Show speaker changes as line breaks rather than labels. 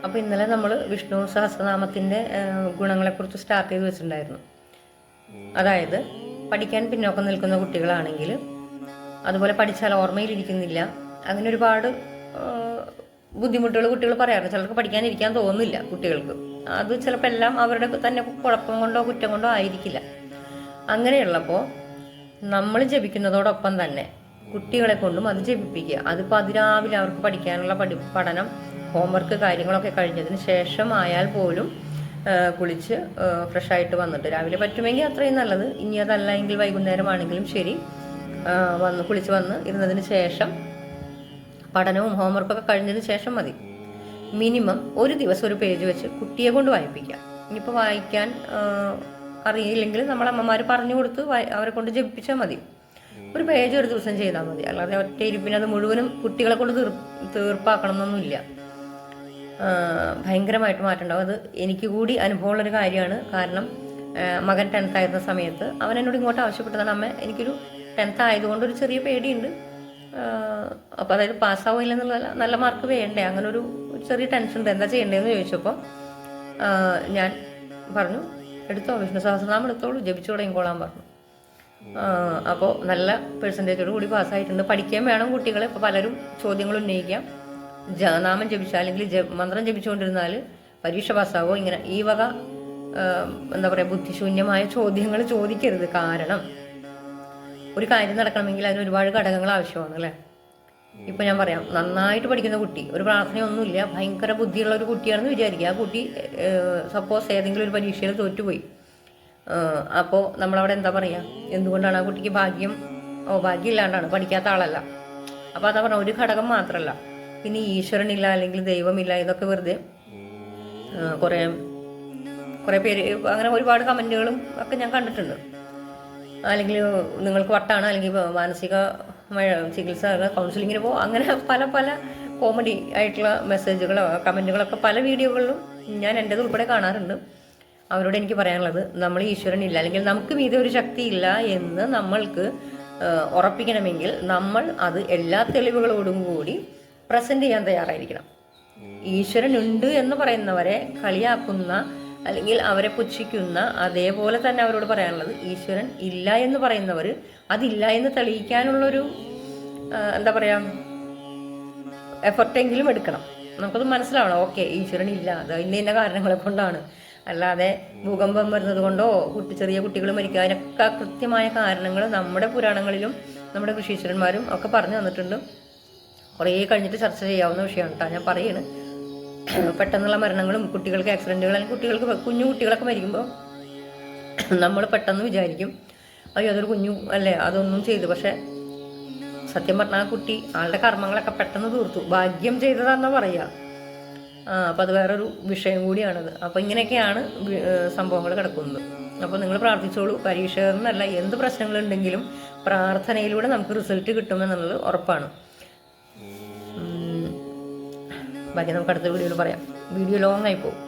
അപ്പോൾ ഇന്നലെ നമ്മൾ വിഷ്ണു സഹസ്രനാമത്തിൻ്റെ ഗുണങ്ങളെക്കുറിച്ച് സ്റ്റാർട്ട് ചെയ്ത് വെച്ചിട്ടുണ്ടായിരുന്നു. അതായത് പഠിക്കാൻ പിന്നോക്കം നിൽക്കുന്ന കുട്ടികളാണെങ്കിൽ, അതുപോലെ പഠിച്ചാൽ ഓർമ്മയിലിരിക്കുന്നില്ല, അങ്ങനെ ഒരുപാട് ബുദ്ധിമുട്ടുകൾ കുട്ടികൾ പറയാറുണ്ട്. ചിലർക്ക് പഠിക്കാനിരിക്കാൻ തോന്നുന്നില്ല കുട്ടികൾക്ക്. അത് ചിലപ്പോൾ എല്ലാം അവരുടെ തന്നെ കുഴപ്പം കൊണ്ടോ കുറ്റം കൊണ്ടോ ആയിരിക്കില്ല. അങ്ങനെയുള്ളപ്പോൾ നമ്മൾ ജപിക്കുന്നതോടൊപ്പം തന്നെ കുട്ടികളെ കൊണ്ടും അത് ജപിപ്പിക്കുക. അതിപ്പോൾ അതിരാവിലെ അവർക്ക് പഠിക്കാനുള്ള പഠനം ഹോംവർക്ക് കാര്യങ്ങളൊക്കെ കഴിഞ്ഞതിന് ശേഷം ആയാൽ പോലും കുളിച്ച് ഫ്രഷായിട്ട് വന്നിട്ട്, രാവിലെ പറ്റുമെങ്കിൽ അത്രയും നല്ലത്, ഇനി അതല്ല എങ്കിൽ വൈകുന്നേരമാണെങ്കിലും ശരി, കുളിച്ച് വന്ന് ഇരുന്നതിന് ശേഷം പഠനവും ഹോംവർക്കൊക്കെ കഴിഞ്ഞതിന് ശേഷം മതി. മിനിമം ഒരു ദിവസം ഒരു പേജ് വെച്ച് കുട്ടിയെ കൊണ്ട് വായിപ്പിക്കാം. ഇനിയിപ്പോൾ വായിക്കാൻ അറിയില്ലെങ്കിൽ നമ്മളമ്മമാർ പറഞ്ഞു കൊടുത്ത് അവരെ കൊണ്ട് ജപിപ്പിച്ചാൽ മതി. ഒരു പേജ് ഒരു ദിവസം ചെയ്താൽ മതി. അല്ലാതെ ഒറ്റ ഇരിപ്പിന് അത് മുഴുവനും കുട്ടികളെ കൊണ്ട് തീർപ്പാക്കണം എന്നൊന്നുമില്ല. ഭയങ്കരമായിട്ട് മാറ്റമുണ്ടാവും. അത് എനിക്ക് കൂടി അനുഭവമുള്ളൊരു കാര്യമാണ്. കാരണം മകൻ 10th ആയിരുന്ന സമയത്ത് അവൻ എന്നോട് ഇങ്ങോട്ട് ആവശ്യപ്പെട്ടതാണ്, അമ്മ എനിക്കൊരു 10th ആയതുകൊണ്ട് ഒരു ചെറിയ പേടിയുണ്ട്, അപ്പോൾ അതായത് പാസ്സാവില്ല എന്നുള്ളതല്ല, നല്ല മാർക്ക് വേണ്ടേ, അങ്ങനെ ഒരു ചെറിയ ടെൻഷൻ ഉണ്ട്, എന്താ ചെയ്യേണ്ടതെന്ന് ചോദിച്ചപ്പോൾ ഞാൻ പറഞ്ഞു, എടുത്തോ വിഷ്ണു സഹസ്രനാമം എടുത്തോളൂ, ജപിച്ചു തുടങ്ങിക്കോളാൻ പറഞ്ഞു. അപ്പോൾ നല്ല പെർസെൻറ്റേജോട് കൂടി പാസ്സായിട്ടുണ്ട്. പഠിക്കാൻ വേണം കുട്ടികളെ. ഇപ്പോൾ പലരും ചോദ്യങ്ങൾ ഉന്നയിക്കാം, നാമം ജപിച്ചാൽ അല്ലെങ്കിൽ മന്ത്രം ജപിച്ചുകൊണ്ടിരുന്നാൽ പരീക്ഷ പാസ്സാവോ, ഇങ്ങനെ ഈ വക എന്താ പറയുക ബുദ്ധിശൂന്യമായ ചോദ്യങ്ങൾ ചോദിക്കരുത്. കാരണം ഒരു കാര്യം നടക്കണമെങ്കിൽ അതിന് ഒരുപാട് ഘടകങ്ങൾ ആവശ്യമാണ് അല്ലേ. ഇപ്പം ഞാൻ പറയാം, നന്നായിട്ട് പഠിക്കുന്ന കുട്ടി, ഒരു പ്രാർത്ഥനയൊന്നുമില്ല, ഭയങ്കര ബുദ്ധിയുള്ള ഒരു കുട്ടിയാണെന്ന് വിചാരിക്കുക. ആ കുട്ടി സപ്പോസ് ഏതെങ്കിലും ഒരു പരീക്ഷയിൽ തോറ്റുപോയി. അപ്പോൾ നമ്മളവിടെ എന്താ പറയുക, എന്തുകൊണ്ടാണ് ആ കുട്ടിക്ക് ഭാഗ്യമില്ലാണ്ടാണ്, പഠിക്കാത്ത ആളല്ല. അപ്പോൾ അതാ പറഞ്ഞ ഒരു ഘടകം മാത്രമല്ല, പിന്നെ ഈശ്വരനില്ല അല്ലെങ്കിൽ ദൈവമില്ല, ഇതൊക്കെ വെറുതെ കുറേ പേര് അങ്ങനെ ഒരുപാട് കമൻറ്റുകളും ഒക്കെ ഞാൻ കണ്ടിട്ടുണ്ട്. അല്ലെങ്കിൽ നിങ്ങൾക്ക് വട്ടാണ്, അല്ലെങ്കിൽ മാനസിക ചികിത്സ കൗൺസിലിങ്ങിന് പോകും, അങ്ങനെ പല പല കോമഡി ആയിട്ടുള്ള മെസ്സേജുകളോ കമൻറ്റുകളൊക്കെ പല വീഡിയോകളിലും ഞാൻ എൻ്റേത് ഉൾപ്പെടെ കാണാറുണ്ട്. അവരോട് എനിക്ക് പറയാനുള്ളത്, നമ്മൾ ഈശ്വരനില്ല അല്ലെങ്കിൽ നമുക്ക് മീതെ ഒരു ശക്തിയില്ല എന്ന് നമ്മൾക്ക് ഉറപ്പിക്കണമെങ്കിൽ നമ്മൾ അത് എല്ലാ തെളിവുകളോടും കൂടി പ്രസൻറ്റ് ചെയ്യാൻ തയ്യാറായിരിക്കണം. ഈശ്വരൻ ഉണ്ട് എന്ന് പറയുന്നവരെ കളിയാക്കുന്ന അല്ലെങ്കിൽ അവരെ പുച്ഛിക്കുന്ന അതേപോലെ തന്നെ അവരോട് പറയാനുള്ളത്, ഈശ്വരൻ ഇല്ല എന്ന് പറയുന്നവർ അതില്ല എന്ന് തെളിയിക്കാനുള്ളൊരു എന്താ പറയുക എഫർട്ടെങ്കിലും എടുക്കണം. നമുക്കത് മനസ്സിലാവണം, ഓക്കെ ഈശ്വരൻ ഇല്ല, അത് ഇന്ന കാരണങ്ങളെ കൊണ്ടാണ്, അല്ലാതെ ഭൂകമ്പം വരുന്നത് കൊണ്ടോ ചെറിയ കുട്ടികൾ മരിക്കുക, അതിനൊക്കെ കൃത്യമായ കാരണങ്ങൾ നമ്മുടെ പുരാണങ്ങളിലും നമ്മുടെ ഋഷീശ്വരന്മാരും ഒക്കെ പറഞ്ഞു തന്നിട്ടുണ്ട്. കുറേ കഴിഞ്ഞിട്ട് ചർച്ച ചെയ്യാവുന്ന വിഷയമാണ് കേട്ടോ ഞാൻ പറയുന്നത്. പെട്ടെന്നുള്ള മരണങ്ങളും കുട്ടികൾക്ക് ആക്സിഡൻറ്റുകൾ, അല്ലെങ്കിൽ കുഞ്ഞു കുട്ടികളൊക്കെ മരിക്കുമ്പോൾ നമ്മൾ പെട്ടെന്ന് വിചാരിക്കും, അയ്യോ അതൊരു കുഞ്ഞു അല്ലേ, അതൊന്നും ചെയ്തു. പക്ഷെ സത്യം പറഞ്ഞാൽ ആ കുട്ടി ആളുടെ കർമ്മങ്ങളൊക്കെ പെട്ടെന്ന് തീർത്തു, ഭാഗ്യം ചെയ്തതാണെന്ന് പറയുക. അപ്പോൾ അത് വേറൊരു വിഷയം കൂടിയാണത്. അപ്പോൾ ഇങ്ങനെയൊക്കെയാണ് സംഭവങ്ങൾ കിടക്കുന്നത്. അപ്പോൾ നിങ്ങൾ പ്രാർത്ഥിച്ചോളൂ. പരീക്ഷ എന്നല്ല, എന്ത് പ്രശ്നങ്ങളുണ്ടെങ്കിലും പ്രാർത്ഥനയിലൂടെ നമുക്ക് റിസൾട്ട് കിട്ടുമെന്നുള്ളത് ഉറപ്പാണ്. ബാക്കി നമുക്ക് അടുത്ത വീഡിയോയിൽ പറയാം. വീഡിയോ ലോങ് ആയി പോകും.